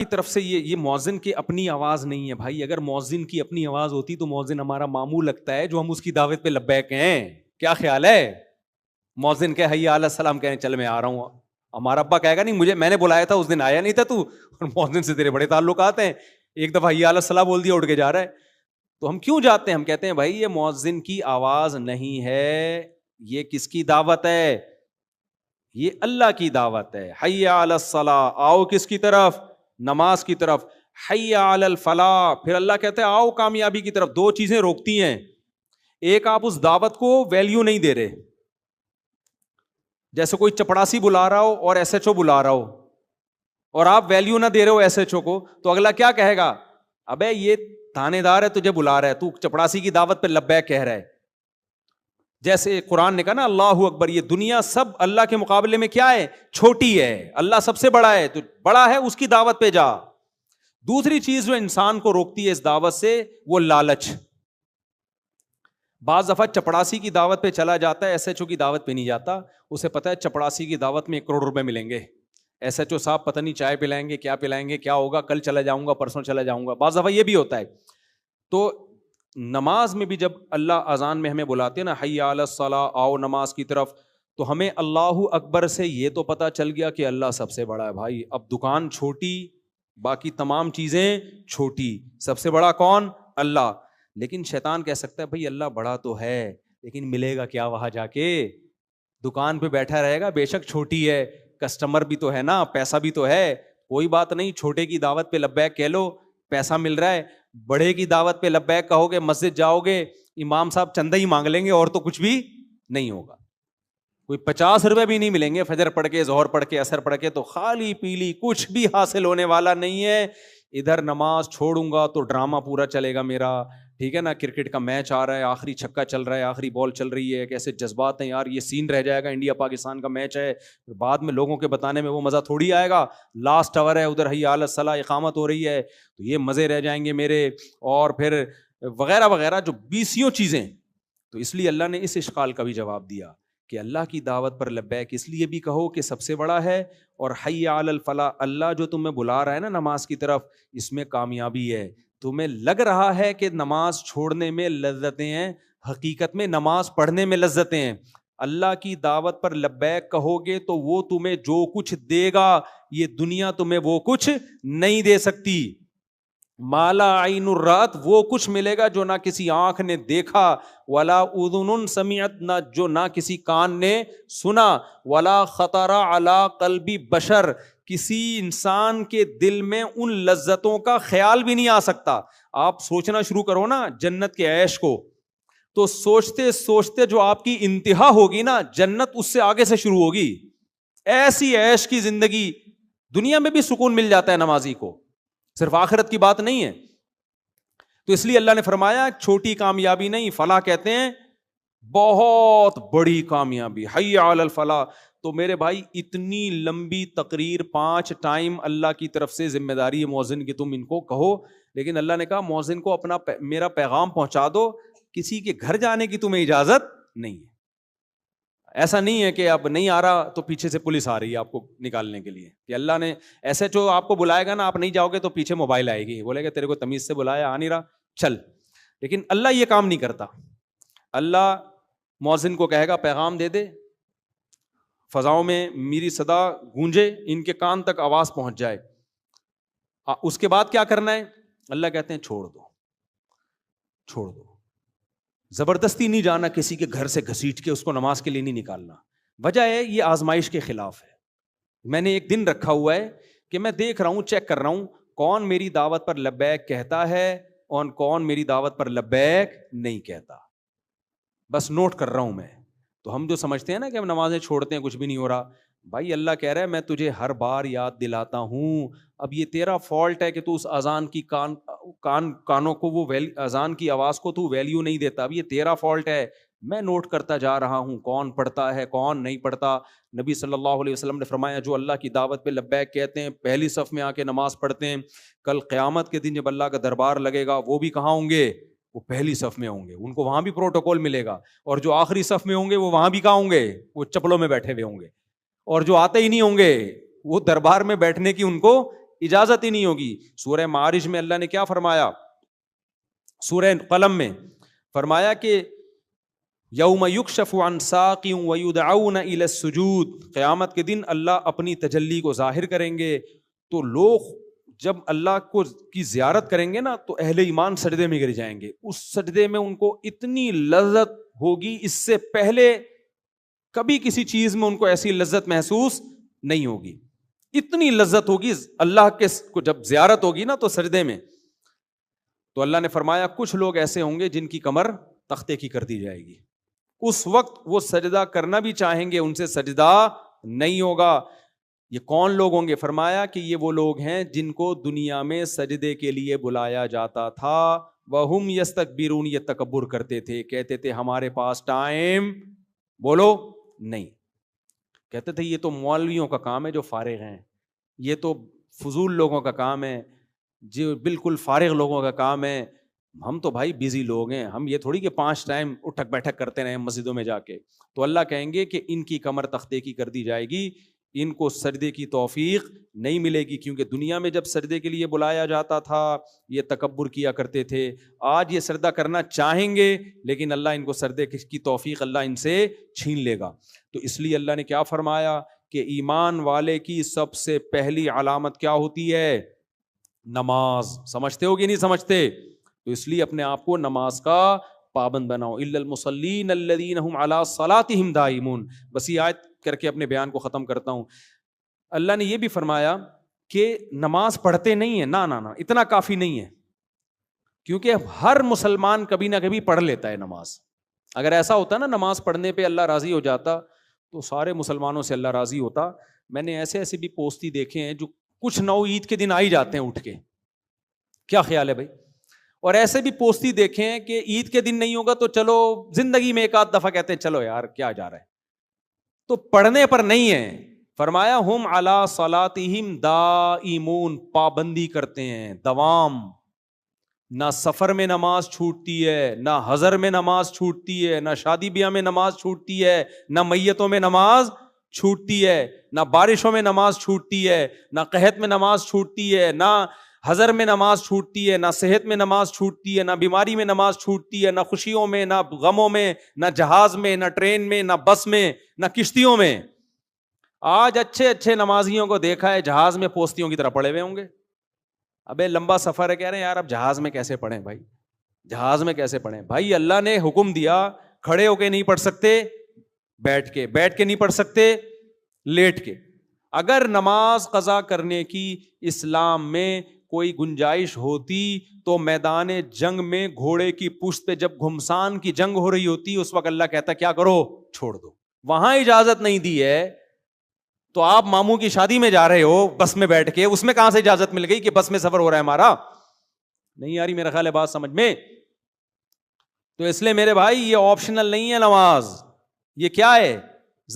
کی طرف سے یہ مؤذن کی اپنی آواز نہیں ہے بھائی. اگر مؤذن کی اپنی آواز ہوتی تو مؤذن ہمارا ماموں لگتا ہے جو ہم اس کی دعوت پہ لبیک ہیں. کیا خیال ہے؟ مؤذن کہ حی علی السلام کہیں چل میں آ رہا ہوں. ہمارا ابا کہے گا نہیں میں نے بلایا تھا اس دن آیا نہیں تھا تو. اور مؤذن سے تیرے بڑے تعلقات ہیں, ایک دفعہ حی علی الصلاۃ بول دیا اٹھ کے جا رہا ہے. تو ہم کیوں جاتے ہیں؟ ہم کہتے ہیں بھائی یہ مؤذن کی آواز نہیں ہے, یہ کس کی دعوت ہے؟ یہ اللہ کی دعوت ہے. حی علی الصلاۃ, آؤ کس کی طرف؟ نماز کی طرف. حی علی الفلاح, پھر اللہ کہتے ہیں آؤ کامیابی کی طرف. دو چیزیں روکتی ہیں. ایک, آپ اس دعوت کو ویلیو نہیں دے رہے. جیسے کوئی چپڑاسی بلا رہا ہو اور ایس ایچ او بلا رہا ہو اور آپ ویلیو نہ دے رہے ہو ایس ایچ او کو, تو اگلا کیا کہے گا؟ ابے یہ تھانے دار ہے تجھے بلا رہا ہے, تو چپڑاسی کی دعوت پہ لبیک کہہ رہا ہے. جیسے قرآن نے کہا نا اللہ اکبر, یہ دنیا سب اللہ کے مقابلے میں کیا ہے؟ چھوٹی ہے. اللہ سب سے بڑا ہے, تو بڑا ہے اس کی دعوت پہ جا. دوسری چیز جو انسان کو روکتی ہے اس دعوت سے, وہ لالچ. بعض دفعہ چپڑاسی کی دعوت پہ چلا جاتا ہے, ایس ایچ او کی دعوت پہ نہیں جاتا. اسے پتا ہے چپڑاسی کی دعوت میں 1 کروڑ روپے ملیں گے, ایس ایچ او صاحب پتہ نہیں چائے پلائیں گے, کیا پلائیں گے, کیا ہوگا, کل چلا جاؤں گا, پرسوں چلا جاؤں گا. بعض دفعہ یہ بھی ہوتا ہے. تو نماز میں بھی جب اللہ اذان میں ہمیں بلاتے ہیں نا حی علی الصلاۃ, آؤ نماز کی طرف, تو ہمیں اللہ اکبر سے یہ تو پتہ چل گیا کہ اللہ سب سے بڑا ہے بھائی. اب دکان چھوٹی, باقی تمام چیزیں چھوٹی, سب سے بڑا کون؟ اللہ. لیکن شیطان کہہ سکتا ہے بھائی اللہ بڑا تو ہے لیکن ملے گا کیا وہاں جا کے؟ دکان پہ بیٹھا رہے گا, بے شک چھوٹی ہے, کسٹمر بھی تو ہے نا, پیسہ بھی تو ہے, کوئی بات نہیں, چھوٹے کی دعوت پہ لبیک کہہ لو, پیسہ مل رہا ہے. بڑے کی دعوت پہ لبیک کہو گے, مسجد جاؤ گے, امام صاحب چندہ ہی مانگ لیں گے اور تو کچھ بھی نہیں ہوگا. کوئی 50 روپے بھی نہیں ملیں گے, فجر پڑھ کے, ظہر پڑھ کے, عصر پڑھ کے, تو خالی پیلی کچھ بھی حاصل ہونے والا نہیں ہے. ادھر نماز چھوڑوں گا تو ڈرامہ پورا چلے گا میرا, ٹھیک ہے نا, کرکٹ کا میچ آ رہا ہے, آخری چھکا چل رہا ہے, آخری بال چل رہی ہے, کیسے جذبات ہیں یار, یہ سین رہ جائے گا, انڈیا پاکستان کا میچ ہے, بعد میں لوگوں کے بتانے میں وہ مزہ تھوڑی آئے گا. لاسٹ اوور ہے, ادھر حی علی الصلاۃ اقامت ہو رہی ہے, تو یہ مزے رہ جائیں گے میرے, اور پھر وغیرہ وغیرہ جو 20 چیزیں. تو اس لیے اللہ نے اس اشکال کا بھی جواب دیا کہ اللہ کی دعوت پر لبیک اس لیے بھی کہو کہ سب سے بڑا ہے, اور حی علی الفلاح, اللہ جو تمہیں بلا رہا ہے نا نماز کی طرف, اس میں کامیابی ہے. تمہیں لگ رہا ہے کہ نماز چھوڑنے میں لذتیں ہیں, حقیقت میں نماز پڑھنے میں لذتیں ہیں. اللہ کی دعوت پر لبیک کہو گے تو وہ تمہیں جو کچھ دے گا, یہ دنیا تمہیں وہ کچھ نہیں دے سکتی. مالا عین الرات, وہ کچھ ملے گا جو نہ کسی آنکھ نے دیکھا, ولا اذن سمعت, نہ جو نہ کسی کان نے سنا, ولا خطر علی قلب بشر, کسی انسان کے دل میں ان لذتوں کا خیال بھی نہیں آ سکتا. آپ سوچنا شروع کرو نا جنت کے عیش کو, تو سوچتے سوچتے جو آپ کی انتہا ہوگی نا, جنت اس سے آگے سے شروع ہوگی. ایسی عیش کی زندگی, دنیا میں بھی سکون مل جاتا ہے نمازی کو, صرف آخرت کی بات نہیں ہے. تو اس لیے اللہ نے فرمایا چھوٹی کامیابی نہیں, فلاح کہتے ہیں بہت بڑی کامیابی, حی علی الفلاح. تو میرے بھائی اتنی لمبی تقریر 5 ٹائم اللہ کی طرف سے ذمہ داری ہے مؤذن کی, تم ان کو کہو, لیکن اللہ نے کہا مؤذن کو اپنا میرا پیغام پہنچا دو, کسی کے گھر جانے کی تمہیں اجازت نہیں ہے. ایسا نہیں ہے کہ اب نہیں آ رہا تو پیچھے سے پولیس آ رہی ہے آپ کو نکالنے کے لیے, کہ اللہ نے ایسے جو آپ کو بلائے گا نا, آپ نہیں جاؤ گے تو پیچھے موبائل آئے گی, بولے گا تیرے کو تمیز سے بلایا, آ نہیں رہا, چل. لیکن اللہ یہ کام نہیں کرتا. اللہ مؤذن کو کہے گا پیغام دے دے, فضاؤں میں میری صدا گونجے, ان کے کان تک آواز پہنچ جائے. اس کے بعد کیا کرنا ہے؟ اللہ کہتے ہیں چھوڑ دو, چھوڑ دو. زبردستی نہیں جانا کسی کے گھر سے گھسیٹ کے اس کو نماز کے لیے نہیں نکالنا. وجہ ہے یہ آزمائش کے خلاف ہے. میں نے ایک دن رکھا ہوا ہے کہ میں دیکھ رہا ہوں, چیک کر رہا ہوں کون میری دعوت پر لبیک کہتا ہے اور کون میری دعوت پر لبیک نہیں کہتا, بس نوٹ کر رہا ہوں میں. تو ہم جو سمجھتے ہیں نا کہ ہم نمازیں چھوڑتے ہیں کچھ بھی نہیں ہو رہا, بھائی اللہ کہہ رہا ہے میں تجھے ہر بار یاد دلاتا ہوں. اب یہ تیرا فالٹ ہے کہ تو اس اذان کی کانوں کو, وہ اذان کی آواز کو تو ویلیو نہیں دیتا. اب یہ تیرا فالٹ ہے, میں نوٹ کرتا جا رہا ہوں کون پڑھتا ہے کون نہیں پڑھتا. نبی صلی اللہ علیہ وسلم نے فرمایا جو اللہ کی دعوت پہ لبیک کہتے ہیں, پہلی صف میں آ کے نماز پڑھتے ہیں, کل قیامت کے دن جب اللہ کا دربار لگے گا وہ بھی کہاں ہوں گے؟ وہ پہلی صف میں ہوں گے, ان کو وہاں بھی پروٹوکول ملے گا. اور جو آخری صف میں ہوں گے وہ وہاں بھی کہاں ہوں گے؟ وہ چپلوں میں بیٹھے ہوئے ہوں گے. اور جو آتے ہی نہیں ہوں گے وہ دربار میں بیٹھنے کی ان کو اجازت ہی نہیں ہوگی. سورہ معارج میں اللہ نے کیا فرمایا؟ سورہ قلم میں فرمایا کہ یوم یکشف عن ساق ویدعون الی السجود، قیامت کے دن اللہ اپنی تجلی کو ظاہر کریں گے تو لوگ جب اللہ کو کی زیارت کریں گے نا تو اہل ایمان سجدے میں گر جائیں گے. اس سجدے میں ان کو اتنی لذت ہوگی اس سے پہلے کبھی کسی چیز میں ان کو ایسی لذت محسوس نہیں ہوگی. اتنی لذت ہوگی اللہ کے کو جب زیارت ہوگی نا تو سجدے میں. تو اللہ نے فرمایا کچھ لوگ ایسے ہوں گے جن کی کمر تختے کی کر دی جائے گی. اس وقت وہ سجدہ کرنا بھی چاہیں گے ان سے سجدہ نہیں ہوگا. یہ کون لوگ ہوں گے؟ فرمایا کہ یہ وہ لوگ ہیں جن کو دنیا میں سجدے کے لیے بلایا جاتا تھا. وہم یستکبرون، یہ تکبر کرتے تھے، کہتے تھے ہمارے پاس ٹائم بولو نہیں. کہتے تھے یہ تو مولویوں کا کام ہے جو فارغ ہیں، یہ تو فضول لوگوں کا کام ہے، جو بالکل فارغ لوگوں کا کام ہے. ہم تو بھائی بیزی لوگ ہیں، ہم یہ تھوڑی کہ 5 ٹائم اٹھک بیٹھک کرتے رہے مسجدوں میں جا کے. تو اللہ کہیں گے کہ ان کی کمر تختے کی کر دی جائے گی، ان کو سجدے کی توفیق نہیں ملے گی، کیونکہ دنیا میں جب سجدے کے لیے بلایا جاتا تھا یہ تکبر کیا کرتے تھے. آج یہ سجدہ کرنا چاہیں گے لیکن اللہ ان کو سجدے کی توفیق اللہ ان سے چھین لے گا. تو اس لیے اللہ نے کیا فرمایا کہ ایمان والے کی سب سے پہلی علامت کیا ہوتی ہے؟ نماز. سمجھتے ہو کہ نہیں سمجھتے؟ تو اس لیے اپنے آپ کو نماز کا پابند بناؤ. الا المصلین الذین هم علی صلاتهم دائمون. بس یہ آیت کر کے اپنے بیان کو ختم کرتا ہوں. اللہ نے یہ بھی فرمایا کہ نماز پڑھتے نہیں ہیں، نہ اتنا کافی نہیں ہے، کیونکہ ہر مسلمان کبھی نہ کبھی پڑھ لیتا ہے نماز. اگر ایسا ہوتا نا نماز پڑھنے پہ اللہ راضی ہو جاتا تو سارے مسلمانوں سے اللہ راضی ہوتا. میں نے ایسے بھی پوستی دیکھے ہیں جو کچھ نو عید کے دن آ ہی جاتے ہیں اٹھ کے. کیا خیال ہے بھائی؟ اور ایسے بھی پوستی دیکھے ہیں کہ عید کے دن نہیں ہوگا تو چلو زندگی میں ایک آدھ دفعہ کہتے ہیں چلو یار کیا جا رہا ہے. تو پڑھنے پر نہیں ہے. فرمایا ہم علی صلاتہم دائمون، پابندی کرتے ہیں، دوام. نہ سفر میں نماز چھوٹتی ہے، نہ حضر میں نماز چھوٹتی ہے، نہ شادی بیاہ میں نماز چھوٹتی ہے، نہ میتوں میں نماز چھوٹتی ہے، نہ بارشوں میں نماز چھوٹتی ہے، نہ قحط میں نماز چھوٹتی ہے، نہ حضر میں نماز چھوٹتی ہے، نہ صحت میں نماز چھوٹتی ہے، نہ بیماری میں نماز چھوٹتی ہے، نہ خوشیوں میں، نہ غموں میں، نہ جہاز میں، نہ ٹرین میں، نہ بس میں، نہ کشتیوں میں. آج اچھے نمازیوں کو دیکھا ہے جہاز میں پوستیوں کی طرح پڑے ہوئے ہوں گے. ابے لمبا سفر ہے، کہہ رہے ہیں یار اب جہاز میں کیسے پڑھیں بھائی، جہاز میں کیسے پڑھیں بھائی. اللہ نے حکم دیا کھڑے ہو کے نہیں پڑھ سکتے، بیٹھ کے نہیں پڑھ سکتے، لیٹ کے. اگر نماز قضا کرنے کی اسلام میں کوئی گنجائش ہوتی تو میدان جنگ میں گھوڑے کی پشت پہ جب گھمسان کی جنگ ہو رہی ہوتی اس وقت اللہ کہتا کیا کرو، چھوڑ دو. وہاں اجازت نہیں دی ہے تو آپ ماموں کی شادی میں جا رہے ہو بس میں بیٹھ کے، اس میں کہاں سے اجازت مل گئی کہ بس میں سفر ہو رہا ہے ہمارا؟ نہیں آ رہی میرا خیال ہے بات سمجھ میں. تو اس لیے میرے بھائی یہ آپشنل نہیں ہے نماز، یہ کیا ہے؟